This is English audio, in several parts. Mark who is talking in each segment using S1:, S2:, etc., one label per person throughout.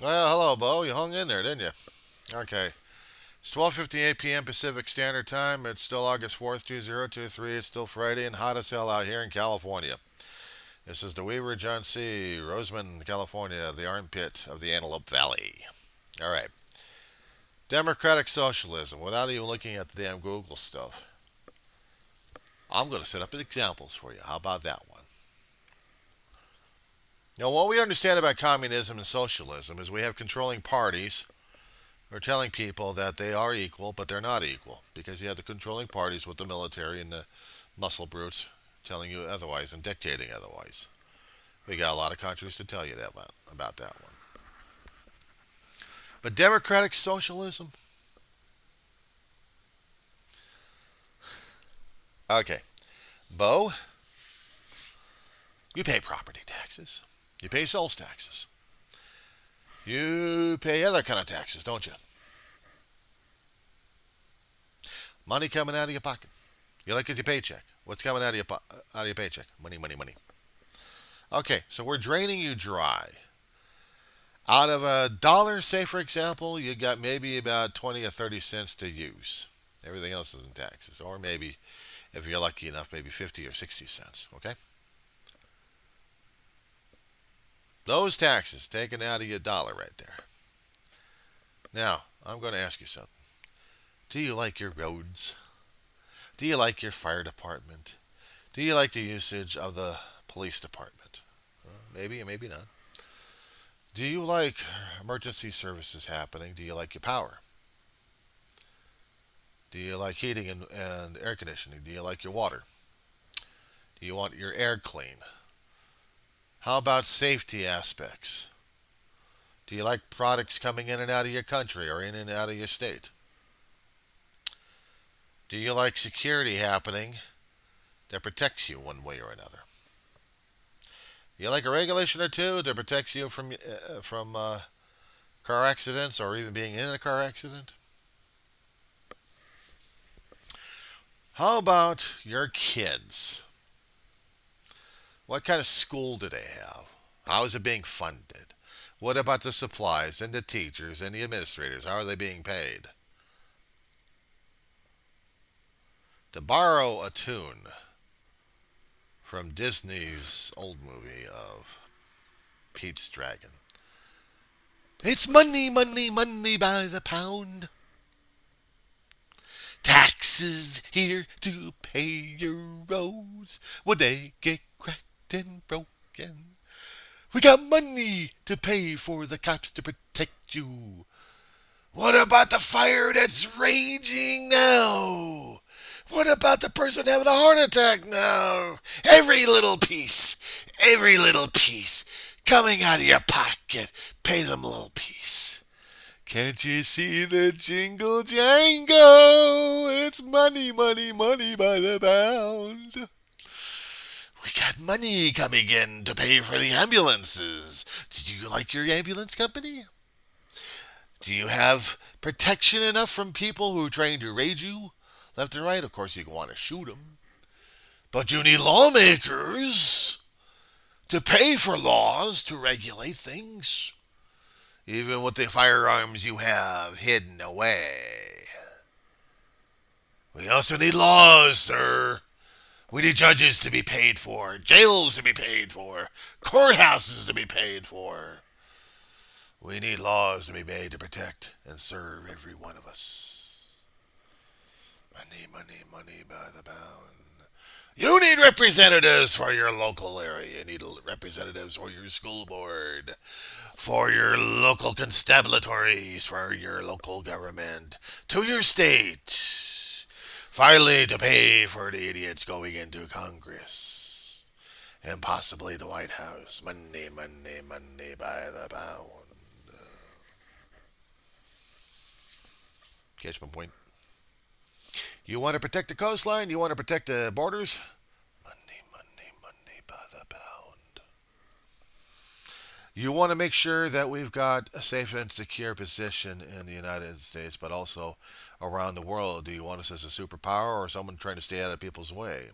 S1: Well, hello, Beau. You hung in there, didn't you? Okay. It's 12:58 p.m. Pacific Standard Time. It's still August 4th, 2023. It's still Friday and hot as hell out here in California. This is the Weaver John C. Roseman, California, the armpit of the Antelope Valley. All right. Democratic socialism, without even looking at the damn Google stuff. I'm going to set up examples for you. How about that one? Now, what we understand about communism and socialism is we have controlling parties. We're telling people that they are equal, but they're not equal because you have the controlling parties with the military and the muscle brutes telling you otherwise and dictating otherwise. We got a lot of countries to tell you that about that one. But democratic socialism? Okay. Beau, you pay property taxes. You pay sales taxes. You pay other kind of taxes, don't you? Money coming out of your pocket. You look at your paycheck. What's coming out of your paycheck? Money, money, money. Okay, so we're draining you dry. Out of $1, say for example, you got maybe about 20 or 30 cents to use. Everything else is in taxes, or maybe, if you're lucky enough, maybe 50 or 60 cents. Okay, those taxes taken out of your dollar right there. Now, I'm going to ask you something. Do you like your roads? Do you like your fire department? Do you like the usage of the police department? Maybe or maybe not. Do you like emergency services happening? Do you like your power? Do you like heating and air conditioning? Do you like your water? Do you want your air clean? How about safety aspects? Do you like products coming in and out of your country or in and out of your state? Do you like security happening that protects you one way or another? Do you like a regulation or two that protects you from car accidents or even being in a car accident? How about your kids? What kind of school do they have? How is it being funded? What about the supplies and the teachers and the administrators? How are they being paid? To borrow a tune from Disney's old movie of Pete's Dragon, it's money, money, money by the pound. Taxes here to pay your roads when they get cracked and broken. We got money to pay for the cops to protect you. What about the fire that's raging now? What about the person having a heart attack now? Every little piece coming out of your pocket. Pay them a little piece. Can't you see the jingle jangle? It's money, money, money by the pound. We got money coming in to pay for the ambulances. Did you like your ambulance company? Do you have protection enough from people who are trying to raid you left and right? Of course, you want to shoot them. But you need lawmakers to pay for laws to regulate things, even with the firearms you have hidden away. We also need laws, sir. We need judges to be paid for, jails to be paid for, courthouses to be paid for. We need laws to be made to protect and serve every one of us. Money, money, money by the pound. You need representatives for your local area. You need representatives for your school board, for your local constabulatories, for your local government, to your state. Finally, to pay for the idiots going into Congress and possibly the White House. Money, money, money by the pound. Catch my point? You want to protect the coastline? You want to protect the borders? Money, money, money by the pound. You want to make sure that we've got a safe and secure position in the United States, but also around the world. Do you want us as a superpower or someone trying to stay out of people's way?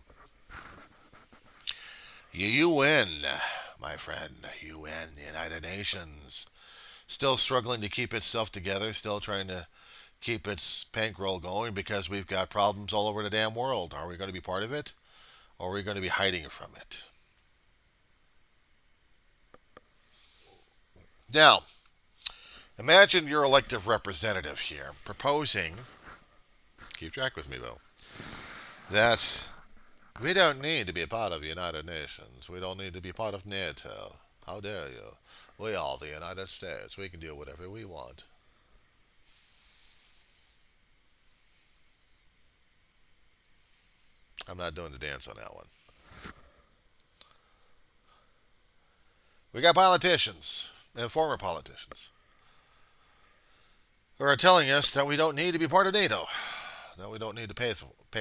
S1: UN, my friend, UN, United Nations, Still struggling to keep itself together, still trying to keep its bankroll going because we've got problems all over the damn world. Are we going to be part of it, or are we going to be hiding from it? Now, imagine your elected representative here proposing, keep track with me, Beau, that we don't need to be part of the United Nations. We don't need to be part of NATO. How dare you? We are the United States. We can do whatever we want. I'm not doing the dance on that one. We got politicians and former politicians who are telling us that we don't need to be part of NATO, that we don't need to pay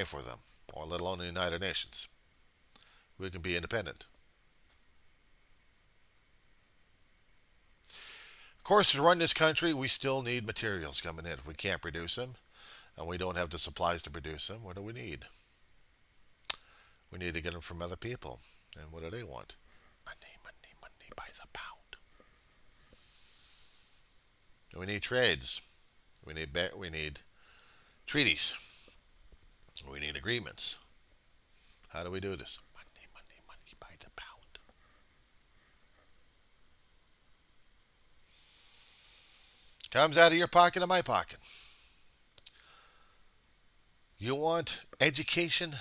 S1: for them, or let alone the United Nations. We can be independent. Of course, to run this country, we still need materials coming in. If we can't produce them, and we don't have the supplies to produce them, what do we need? We need to get them from other people. And what do they want? Money, money, money by the pound. And we need trades. We need treaties. We need agreements. How do we do this? Money, money, money by the pound. Comes out of your pocket and my pocket. You want education?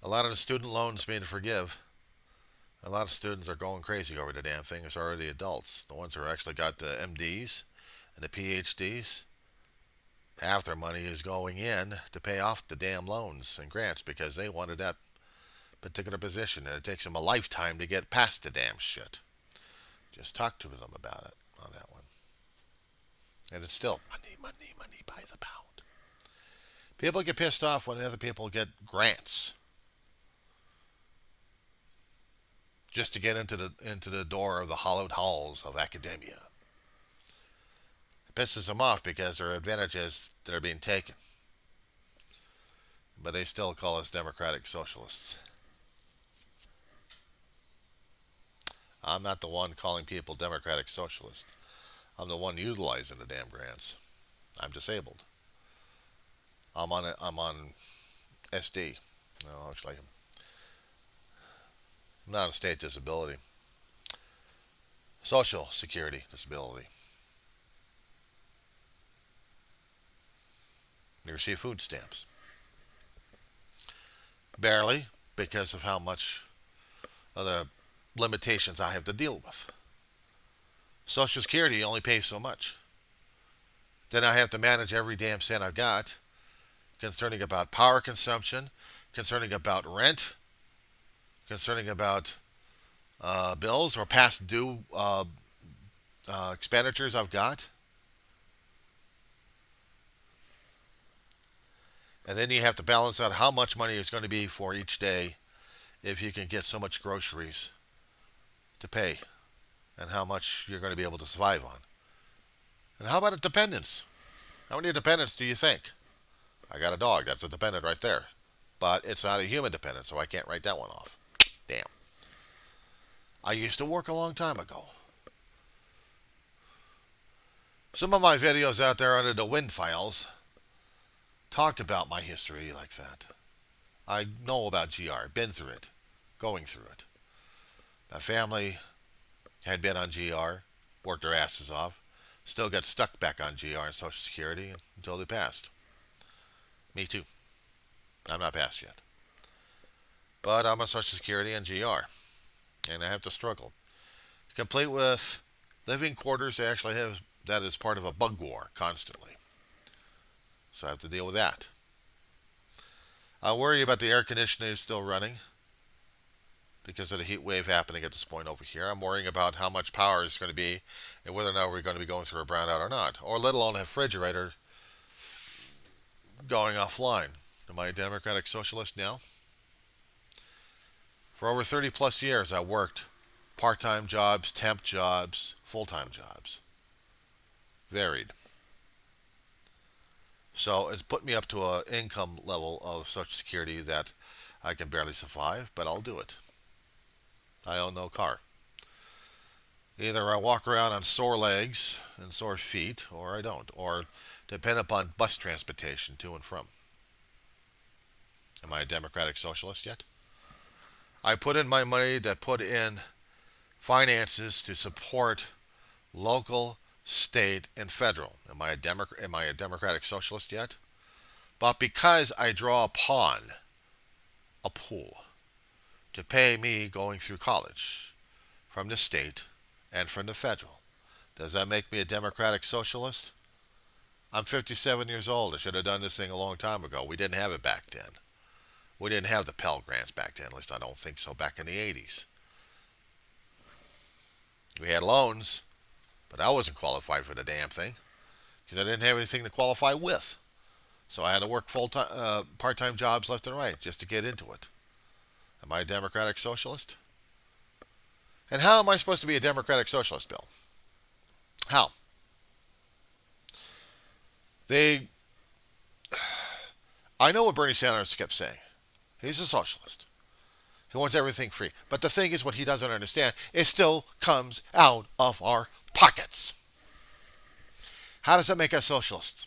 S1: A lot of the student loans being to forgive. A lot of students are going crazy over the damn thing. It's already adults. The ones who actually got the MDs and the PhDs. Half their money is going in to pay off the damn loans and grants because they wanted that particular position. And it takes them a lifetime to get past the damn shit. Just talk to them about it on that one. And it's still money, money, money by the pound. People get pissed off when other people get grants just to get into the door of the hollowed halls of academia. It pisses them off because there are advantages that are being taken. But they still call us democratic socialists. I'm not the one calling people democratic socialists. I'm the one utilizing the damn grants. I'm disabled. I'm on SD. No, looks like I'm not on state disability. Social security disability. You receive food stamps. Barely, because of how much of the limitations I have to deal with. Social Security only pays so much. Then I have to manage every damn cent I've got concerning about power consumption, concerning about rent, concerning about bills or past due expenditures I've got. And then you have to balance out how much money is going to be for each day if you can get so much groceries to pay and how much you're going to be able to survive on. And how about a dependence? How many dependents do you think? I got a dog. That's a dependent right there. But it's not a human dependent, so I can't write that one off. Damn. I used to work a long time ago. Some of my videos out there under the wind files talk about my history like that. I know about GR, been through it, going through it. My family had been on GR, worked their asses off, still got stuck back on GR and Social Security until they passed. Me too. I'm not passed yet. But I'm on Social Security and GR, and I have to struggle. Complete with living quarters, I actually have that is part of a bug war constantly. So I have to deal with that. I worry about the air conditioning still running because of the heat wave happening at this point over here. I'm worrying about how much power is going to be and whether or not we're going to be going through a brownout or not, or let alone a refrigerator going offline. Am I a democratic socialist now? For over 30 plus years, I worked part-time jobs, temp jobs, full-time jobs. Varied. So it's put me up to an income level of Social Security that I can barely survive, but I'll do it. I own no car. Either I walk around on sore legs and sore feet, or I don't, or depend upon bus transportation to and from. Am I a democratic socialist yet? I put in my money to put in finances to support local, state, and federal. Am I a democratic socialist yet? But because I draw upon a pool to pay me going through college from the state and from the federal, does that make me a democratic socialist? I'm 57 years old. I should have done this thing a long time ago. We didn't have it back then. We didn't have the Pell Grants back then. At least I don't think so. Back in the 80s. We had loans, but I wasn't qualified for the damn thing because I didn't have anything to qualify with. So I had to work full-time, part-time jobs left and right just to get into it. Am I a democratic socialist? And how am I supposed to be a democratic socialist, Bill? How? They, I know what Bernie Sanders kept saying. He's a socialist. He wants everything free. But the thing is, what he doesn't understand, it still comes out of our pockets. How does that make us socialists?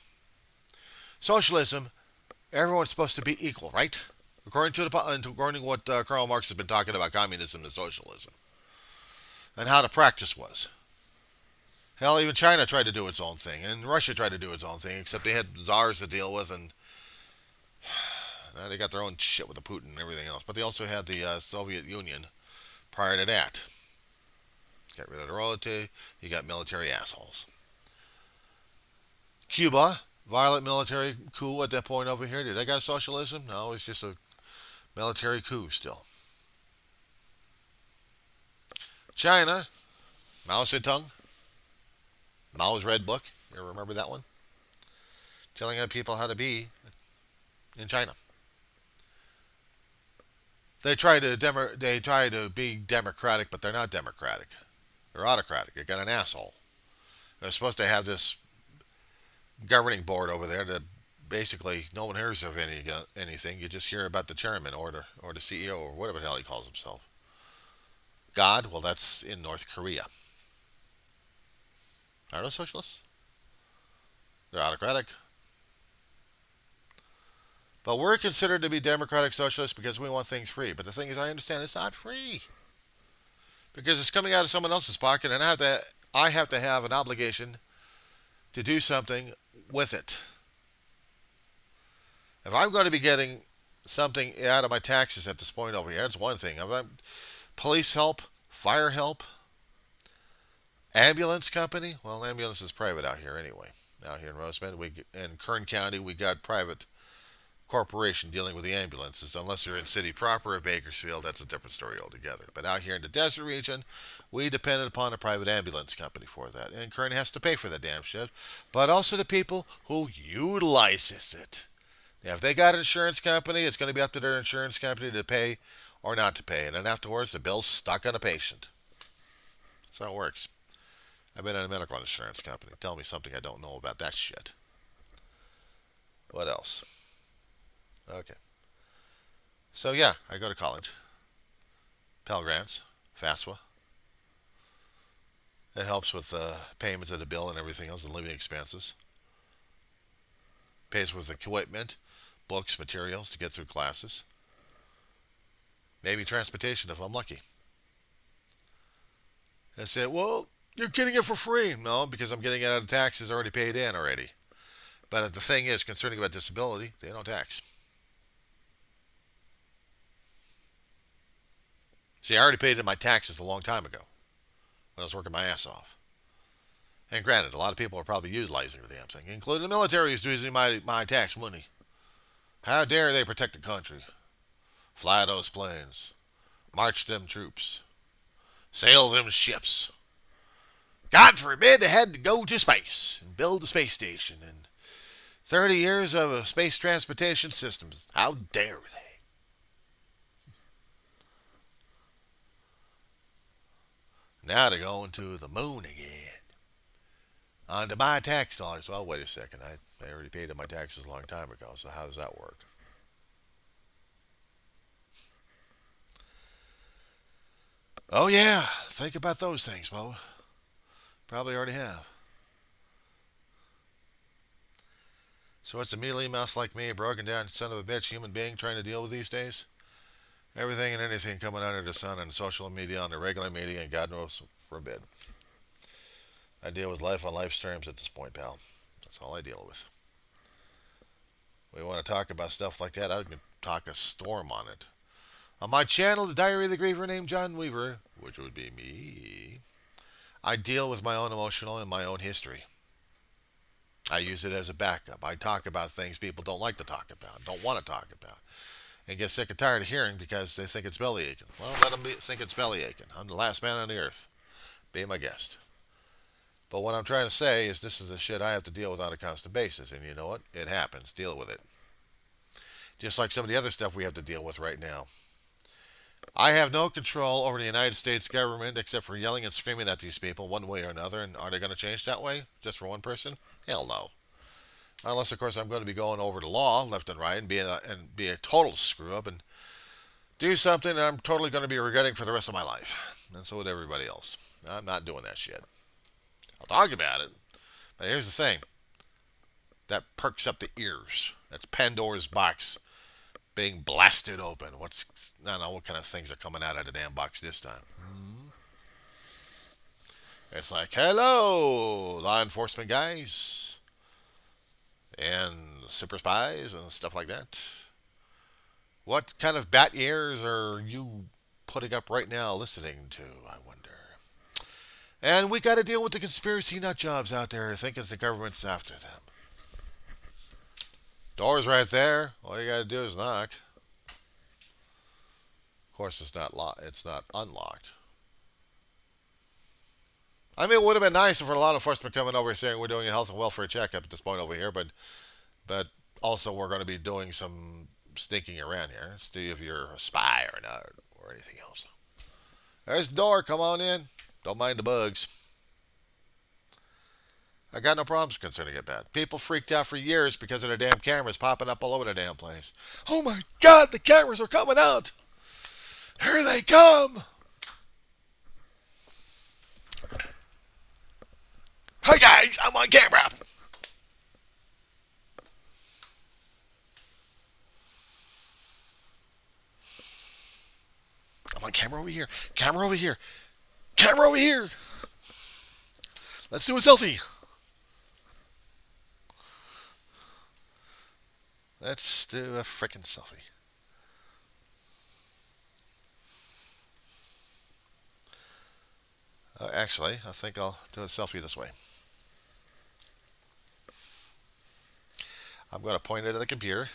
S1: Socialism, everyone's supposed to be equal, right? According to what Karl Marx has been talking about communism and socialism. And how the practice was. Hell, even China tried to do its own thing. And Russia tried to do its own thing, except they had czars to deal with, and they got their own shit with the Putin and everything else. But they also had the Soviet Union prior to that. Got rid of the royalty. You got military assholes. Cuba, violent military coup at that point over here. Did they got socialism? No, it's just a military coup still. China, Mao Zedong, Mao's Red Book. You remember that one? Telling people how to be in China. They try to be democratic, but they're not democratic. They're autocratic. They got an asshole. They're supposed to have this governing board over there that basically no one hears of anything. You just hear about the chairman or the CEO or whatever the hell he calls himself. God, well, that's in North Korea. Are those socialists? They're autocratic. But we're considered to be democratic socialists because we want things free. But the thing is, I understand it's not free. Because it's coming out of someone else's pocket, and I have to have an obligation to do something with it. If I'm going to be getting something out of my taxes at this point over here, that's one thing. If I'm police help, fire help, ambulance company. Well, ambulance is private out here anyway. Out here in Rosemead, in Kern County, we got private corporation dealing with the ambulances. Unless you're in city proper of Bakersfield, that's a different story altogether. But out here in the desert region, we depended upon a private ambulance company for that. And Kern has to pay for the damn shit. But also the people who utilizes it. Now, if they got an insurance company, it's going to be up to their insurance company to pay or not to pay. And then afterwards, the bill's stuck on a patient. That's how it works. I've been in a medical insurance company. Tell me something I don't know about that shit. What else? Okay. So yeah, I go to college. Pell Grants, FAFSA. It helps with payments of the bill and everything else and living expenses. Pays with equipment, books, materials to get through classes. Maybe transportation if I'm lucky. I said, well, you're getting it for free. No, because I'm getting it out of taxes already paid in already. But the thing is, concerning about disability, they don't tax. See, I already paid in my taxes a long time ago when I was working my ass off. And granted, a lot of people are probably utilizing the damn thing, including the military is using my tax money. How dare they protect the country? Fly those planes. March them troops. Sail them ships. God forbid they had to go to space and build a space station and 30 years of space transportation systems. How dare they? Now they're going to the moon again. Onto my tax dollars. Well, wait a second. I already paid my taxes a long time ago, so how does that work? Oh, yeah. Think about those things, Beau. Probably already have. So it's a mealy mouse like me, a broken down son of a bitch human being trying to deal with these days? Everything and anything coming under the sun on social media, on the regular media, and God knows forbid. I deal with life on life's terms at this point, pal. That's all I deal with. We want to talk about stuff like that, I can talk a storm on it. On my channel, The Diary of the Griever named John Weaver, which would be me, I deal with my own emotional and my own history. I use it as a backup. I talk about things people don't like to talk about, don't want to talk about, and get sick and tired of hearing because they think it's belly aching. Well, let them think it's belly aching. I'm the last man on the earth. Be my guest. But what I'm trying to say is this is the shit I have to deal with on a constant basis. And you know what? It happens. Deal with it. Just like some of the other stuff we have to deal with right now. I have no control over the United States government except for yelling and screaming at these people one way or another. And are they going to change that way just for one person? Hell no. Unless, of course, I'm going to be going over the law left and right and be a total screw up and do something I'm totally going to be regretting for the rest of my life. And so would everybody else. I'm not doing that shit. I'll talk about it. But here's the thing. That perks up the ears. That's Pandora's box being blasted open. I don't know what kind of things are coming out of the damn box this time. It's like, hello, law enforcement guys. And super spies and stuff like that. What kind of bat ears are you putting up right now listening to, I wonder? And we got to deal with the conspiracy nut jobs out there thinking the government's after them. Door's right there. All you got to do is knock. Of course, it's not unlocked. I mean, it would have been nice if a law enforcement coming over saying we're doing a health and welfare checkup at this point over here, but also we're going to be doing some sneaking around here. See if you're a spy or not, or anything else. There's the door. Come on in. Don't mind the bugs. I got no problems concerning it bad. People freaked out for years because of the damn cameras popping up all over the damn place. Oh my God, the cameras are coming out. Here they come. Hi guys, I'm on camera. I'm on camera over here. Camera over here. Camera over here. Let's do a selfie. Let's do a frickin' selfie. Actually, I think I'll do a selfie this way. I'm going to point it at the computer.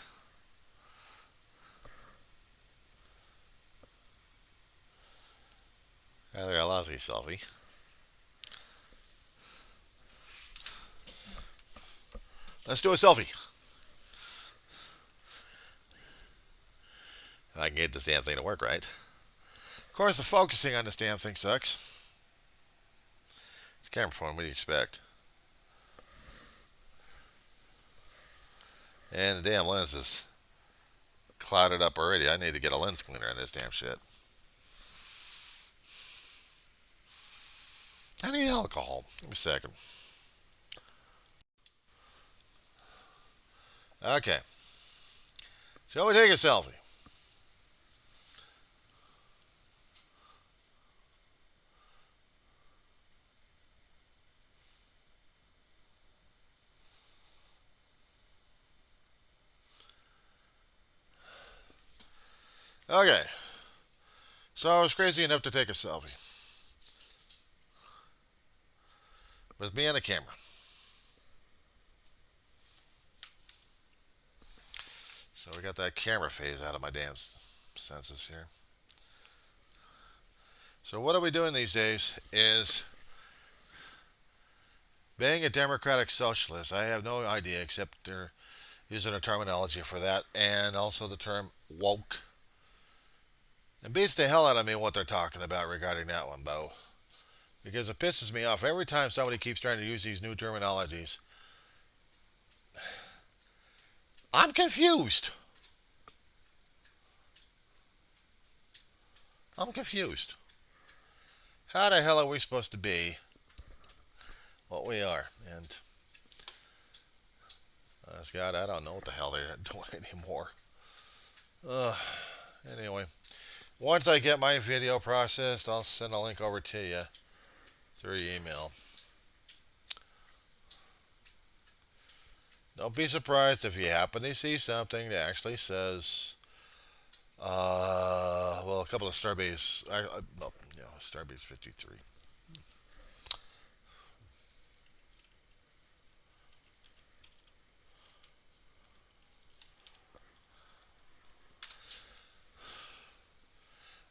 S1: Rather a lousy selfie. Let's do a selfie. I can get this damn thing to work right. Of course, the focusing on this damn thing sucks. It's camera phone. What do you expect? And the damn lens is clouded up already. I need to get a lens cleaner on this damn shit. I need alcohol. Give me a second. Okay. Shall we take a selfie? Okay. So I was crazy enough to take a selfie with me and the camera. So we got that camera phase out of my damn senses here. So what are we doing these days is being a democratic socialist. I have no idea except they're using a terminology for that and also the term woke. It beats the hell out of me what they're talking about regarding that one, Beau. Because it pisses me off every time somebody keeps trying to use these new terminologies. I'm confused. I'm confused. How the hell are we supposed to be what we are. And honest God, I don't know what the hell they're doing anymore. Uh, anyway, once I get my video processed, I'll send a link over to you through email. Don't be surprised if you happen to see something that actually says, well, a couple of Starbase, well, Starbase 53.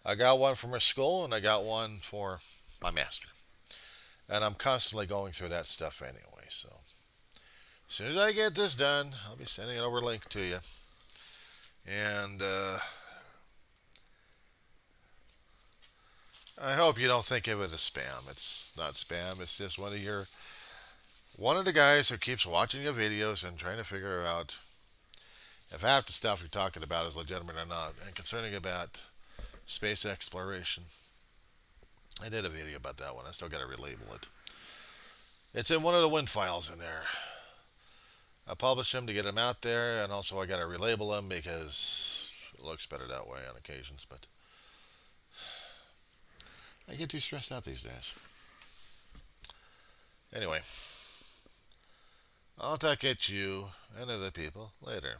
S1: I got one for my school and I got one for my master. And I'm constantly going through that stuff anyway. So as soon as I get this done, I'll be sending it over a link to you. And I hope you don't think of it as spam. It's not spam. It's just one of the guys who keeps watching your videos and trying to figure out if half the stuff you're talking about is legitimate or not. And concerning about space exploration, I did a video about that one. I still got to relabel it. It's in one of the WIN files in there. I publish them to get them out there, and also I got to relabel them because it looks better that way on occasions. But I get too stressed out these days. Anyway, I'll talk at you and other people later.